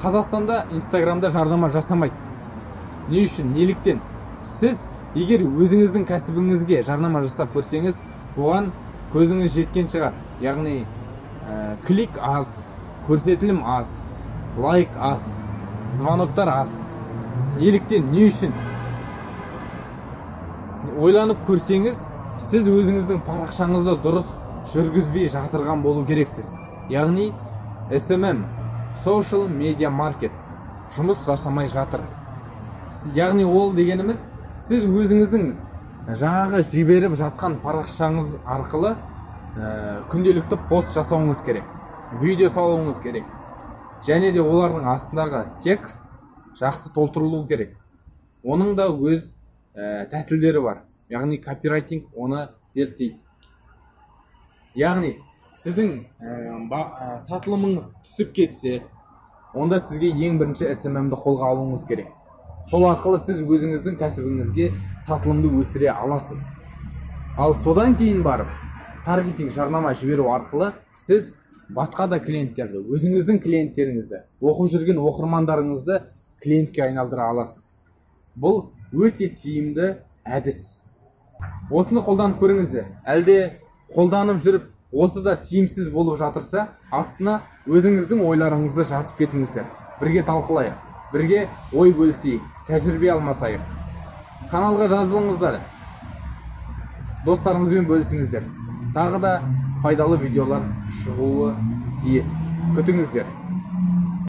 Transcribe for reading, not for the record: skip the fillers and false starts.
Қазақстанда Инстаграмда жарнама жасамайды. Не үшін? Неліктен? Сіз егер өзіңіздің кәсібіңізге жарнама жасап көрсеңіз, оған көзіңіз жеткен шығар. Яғни клик аз, көрсетілім аз, лайк аз, звоноктар аз. Неліктен? Не үшін? Ойланып көрсеңіз, сіз өзіңіздің парақшаңызды дұрыс жүргізбей жатырған болу керексіз. Яғни SMM, Social Media Market жұмыс жасамай жатыр. Яғни ол дегеніміз, сіз өзіңіздің жаңағы жіберіп жатқан парақшаңыз арқылы күнделікті пост жасауыңыз керек, видео салуыңыз керек. Және де олардың астындағы текст жақсы толтырылу керек. Оның да өз тәсілдері бар. Яғни копирайтинг оны зерттейді. Яғни сіздің сатылымыңыз түсіп кетсе, онда сізге ең бірінші SMM-ді қолға алуыңыз керек. Сол арқылы сіз өзіңіздің кәсібіңізге сатылымды өсіре аласыз. Ал содан кейін барып, таргетинг жарнама жіберу арқылы сіз басқа да клиенттерді, өзіңіздің клиенттеріңізді, оқып жүрген оқырмандарыңызды клиентке айналдыра аласыз. Бұл өте тиімді әдіс. Осыны қолданып көріңіздер. Әлде қолданып жүріп, осы да тиімсіз болып жатырса, астына өзіңіздің ойларыңызды жазып кетіңіздер. Бірге талқылайық, бірге ой бөлісейік, тәжірибе алмасайық. Каналға жазылыңыздар, достарыңызбен бөлісіңіздер. Тағы да пайдалы видеолар шығуы тиіс. Күтіңіздер.